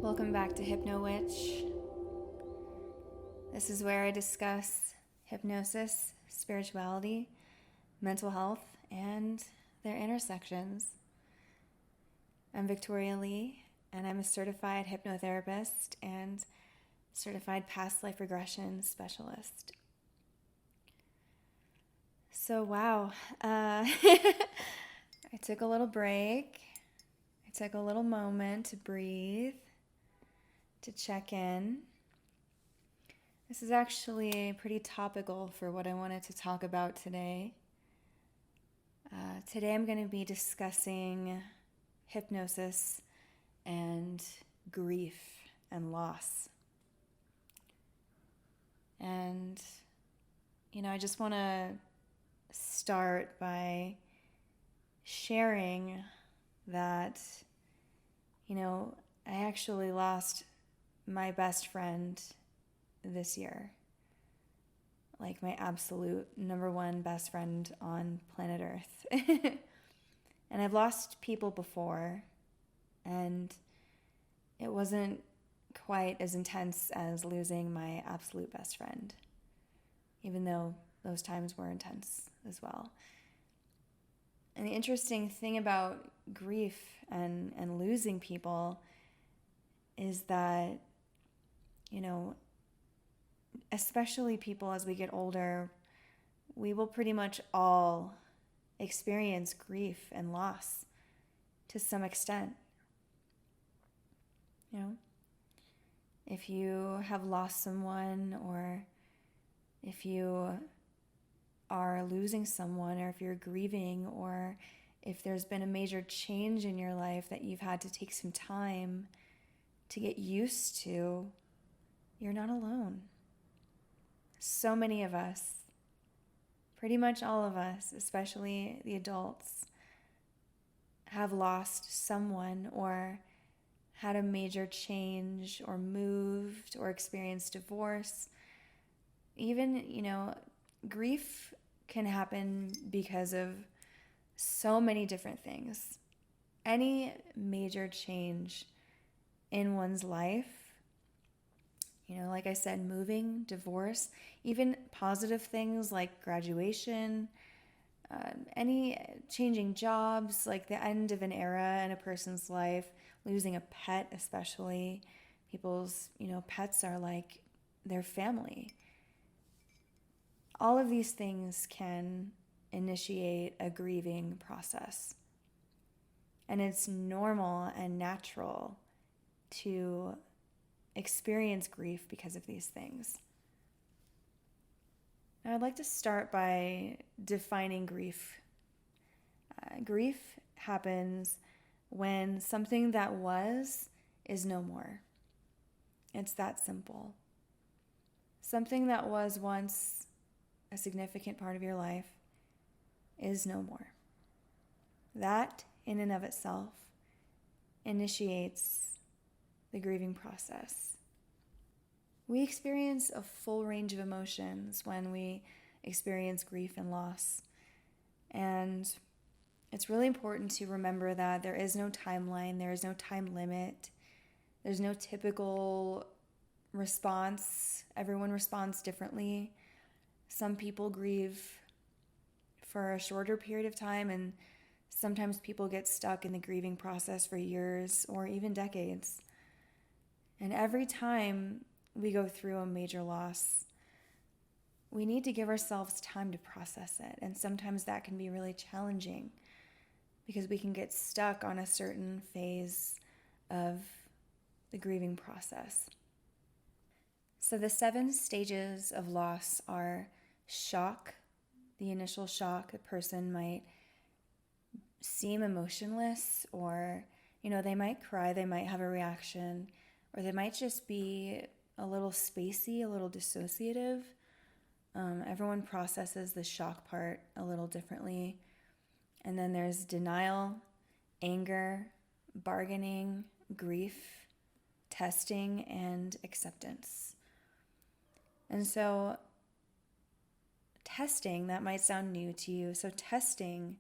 Welcome back to Hypno Witch. This is where I discuss hypnosis, spirituality, mental health, and their intersections. I'm Victoria Lee, and I'm a certified hypnotherapist and certified past life regression specialist. So, wow, I took a little break. I took a little moment to breathe, to check in. This is actually pretty topical for what I wanted to talk about today. Today I'm going to be discussing hypnosis and grief and loss. And, I just want to start by sharing that, I actually lost my best friend this year. Like my absolute number one best friend on planet Earth. And I've lost people before, and it wasn't quite as intense as losing my absolute best friend, even though those times were intense as well. And the interesting thing about grief and losing people is that, especially people as we get older, we will pretty much all experience grief and loss to some extent. If you have lost someone, or if you are losing someone, or if you're grieving, or if there's been a major change in your life that you've had to take some time to get used to, you're not alone. So many of us, pretty much all of us, especially the adults, have lost someone or had a major change or moved or experienced divorce. Even, grief can happen because of so many different things. Any major change in one's life, like I said, moving, divorce, even positive things like graduation, any changing jobs, like the end of an era in a person's life, losing a pet especially. People's, pets are like their family. All of these things can initiate a grieving process. And it's normal and natural to experience grief because of these things. Now, I'd like to start by defining grief. Grief happens when something that was is no more. It's that simple. Something that was once a significant part of your life is no more. That, in and of itself, initiates the grieving process. We experience a full range of emotions when we experience grief and loss. And it's really important to remember that there is no timeline, there is no time limit, there's no typical response. Everyone responds differently. Some people grieve for a shorter period of time, and sometimes people get stuck in the grieving process for years or even decades. And every time we go through a major loss, we need to give ourselves time to process it. And sometimes that can be really challenging because we can get stuck on a certain phase of the grieving process. So the 7 stages of loss are shock, the initial shock. A person might seem emotionless, or, they might cry, they might have a reaction, or they might just be a little spacey, a little dissociative. Everyone processes the shock part a little differently. And then there's denial, anger, bargaining, grief, testing, and acceptance. And so testing, that might sound new to you. So testing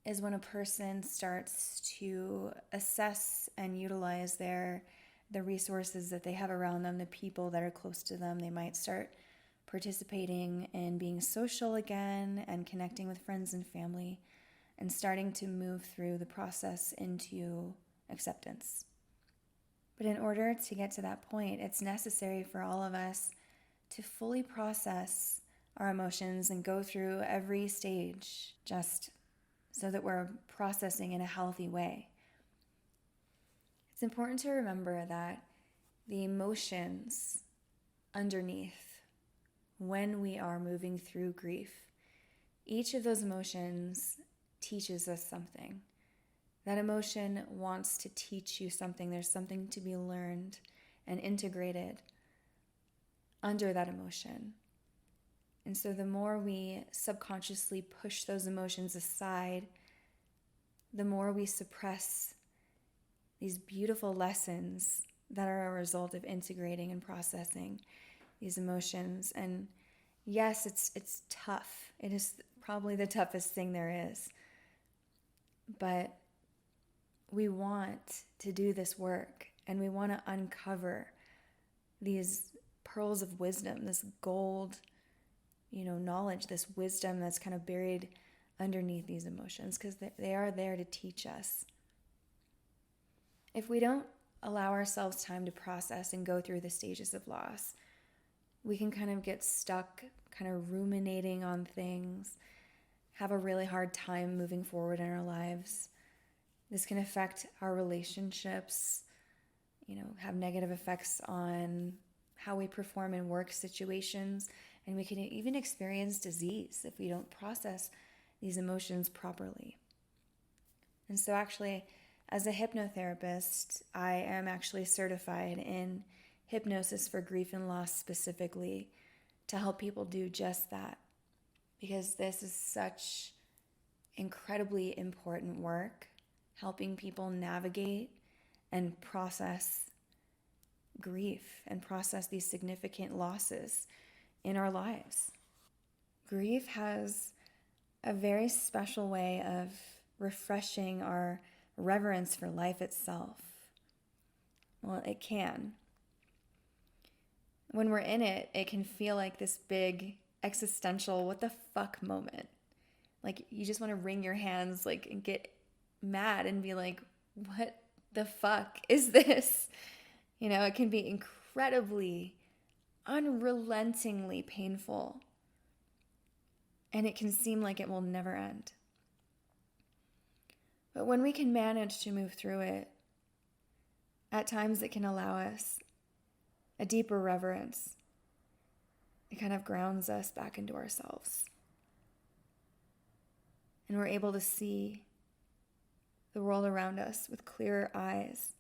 is when a person starts to assess and utilize their the resources that they have around them, the people that are close to them. They might start participating in being social again and connecting with friends and family and starting to move through the process into acceptance. But in order to get to that point, it's necessary for all of us to fully process our emotions and go through every stage just so that we're processing in a healthy way. It's important to remember that the emotions underneath when we are moving through grief, each of those emotions teaches us something. That emotion wants to teach you something. There's something to be learned and integrated under that emotion. And so the more we subconsciously push those emotions aside, the more we suppress these beautiful lessons that are a result of integrating and processing these emotions. And yes, it's tough. It is probably the toughest thing there is. But we want to do this work, and we want to uncover these pearls of wisdom, this gold, knowledge, this wisdom that's kind of buried underneath these emotions, because they are there to teach us. If we don't allow ourselves time to process and go through the stages of loss, we can kind of get stuck, kind of ruminating on things, have a really hard time moving forward in our lives. This can affect our relationships, have negative effects on how we perform in work situations, and we can even experience disease if we don't process these emotions properly. And so actually, as a hypnotherapist, I am actually certified in hypnosis for grief and loss specifically to help people do just that, because this is such incredibly important work, helping people navigate and process grief and process these significant losses in our lives. Grief has a very special way of refreshing our reverence for life itself. Well, it can. When we're in it, it can feel like this big existential what the fuck moment. Like you just want to wring your hands and get mad and be like, what the fuck is this? It can be incredibly, unrelentingly painful. And it can seem like it will never end. But when we can manage to move through it, at times it can allow us a deeper reverence. It kind of grounds us back into ourselves. And we're able to see the world around us with clearer eyes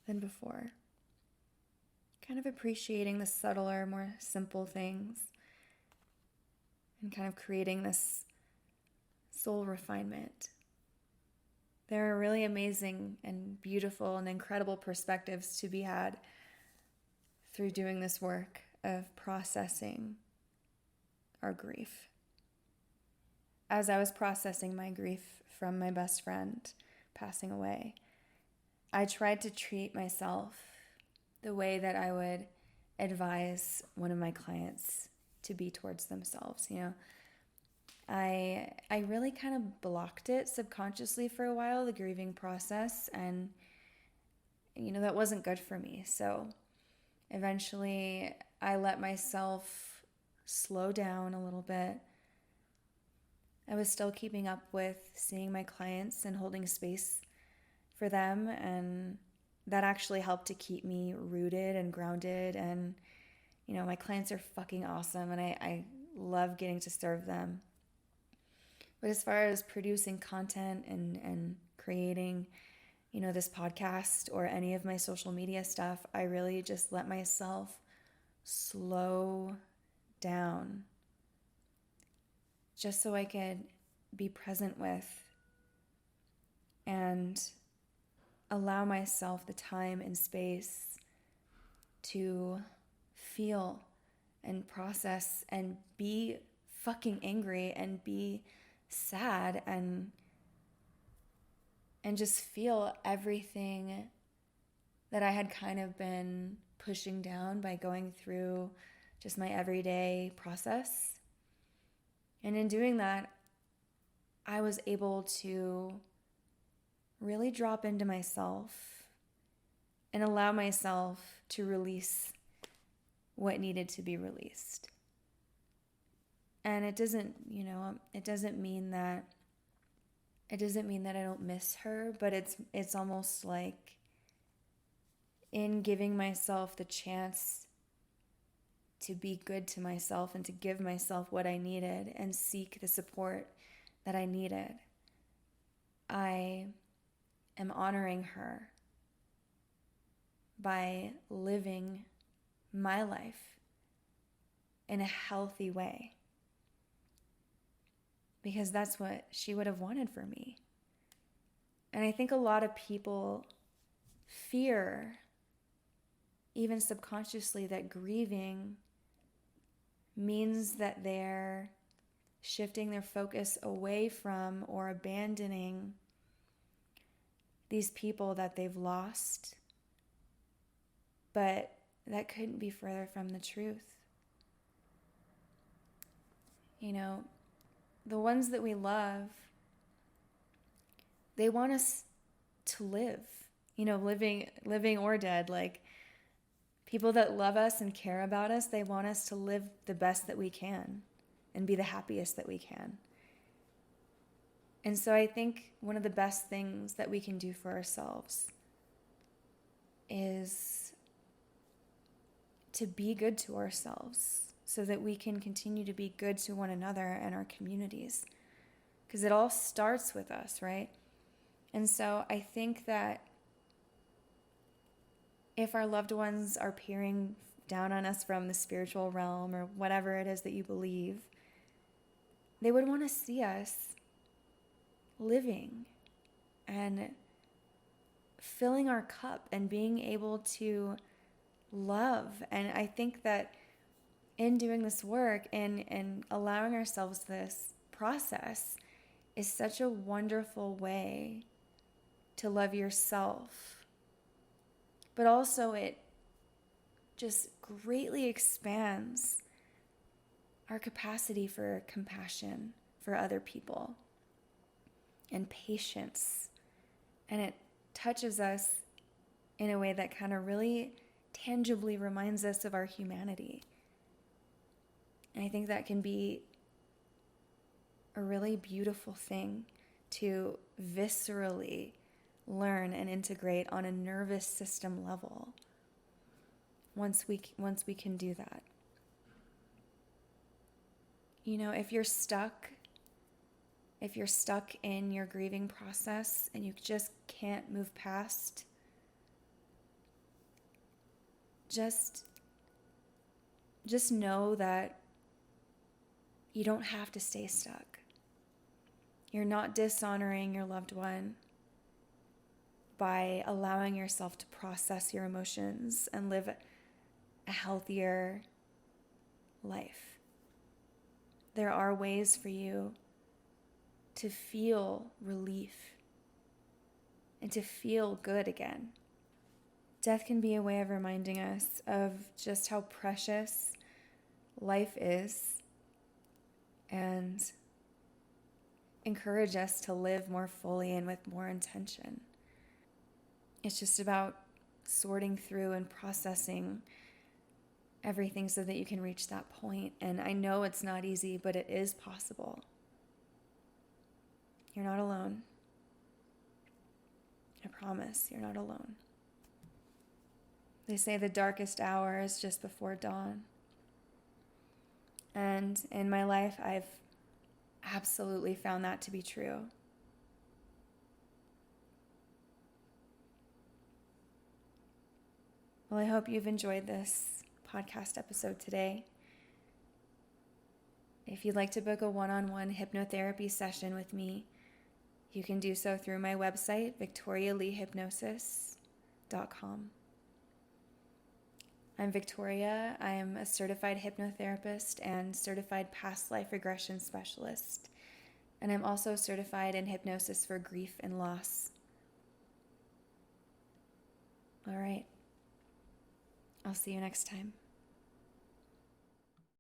than before. Kind of appreciating the subtler, more simple things. And kind of creating this soul refinement. There are really amazing and beautiful and incredible perspectives to be had through doing this work of processing our grief. As I was processing my grief from my best friend passing away, I tried to treat myself the way that I would advise one of my clients to be towards themselves. I really kind of blocked it subconsciously for a while, the grieving process, and that wasn't good for me. So eventually I let myself slow down a little bit. I was still keeping up with seeing my clients and holding space for them, and that actually helped to keep me rooted and grounded. And my clients are fucking awesome, and I love getting to serve them. But as far as producing content and creating, this podcast or any of my social media stuff, I really just let myself slow down just so I could be present with and allow myself the time and space to feel and process and be fucking angry and be sad and just feel everything that I had kind of been pushing down by going through just my everyday process. And in doing that, I was able to really drop into myself and allow myself to release what needed to be released. And it doesn't mean that I don't miss her, but it's almost like in giving myself the chance to be good to myself and to give myself what I needed and seek the support that I needed, I am honoring her by living my life in a healthy way, because that's what she would have wanted for me. And I think a lot of people fear, even subconsciously, that grieving means that they're shifting their focus away from or abandoning these people that they've lost. But that couldn't be further from the truth. The ones that we love, they want us to live, living or dead. Like, people that love us and care about us, they want us to live the best that we can and be the happiest that we can. And so I think one of the best things that we can do for ourselves is to be good to ourselves so that we can continue to be good to one another and our communities. Because it all starts with us, right? And so I think that if our loved ones are peering down on us from the spiritual realm or whatever it is that you believe, they would want to see us living and filling our cup and being able to love. And I think that in doing this work and allowing ourselves this process is such a wonderful way to love yourself. But also it just greatly expands our capacity for compassion for other people and patience. And it touches us in a way that kind of really tangibly reminds us of our humanity. And I think that can be a really beautiful thing to viscerally learn and integrate on a nervous system level once we can do that. If you're stuck in your grieving process and you just can't move past, just know that you don't have to stay stuck. You're not dishonoring your loved one by allowing yourself to process your emotions and live a healthier life. There are ways for you to feel relief and to feel good again. Death can be a way of reminding us of just how precious life is and encourage us to live more fully and with more intention. It's just about sorting through and processing everything so that you can reach that point. And I know it's not easy, but it is possible. You're not alone. I promise, you're not alone. They say the darkest hour is just before dawn. And in my life, I've absolutely found that to be true. Well, I hope you've enjoyed this podcast episode today. If you'd like to book a one-on-one hypnotherapy session with me, you can do so through my website, victorialeehypnosis.com. I'm Victoria. I am a certified hypnotherapist and certified past life regression specialist. And I'm also certified in hypnosis for grief and loss. All right. I'll see you next time.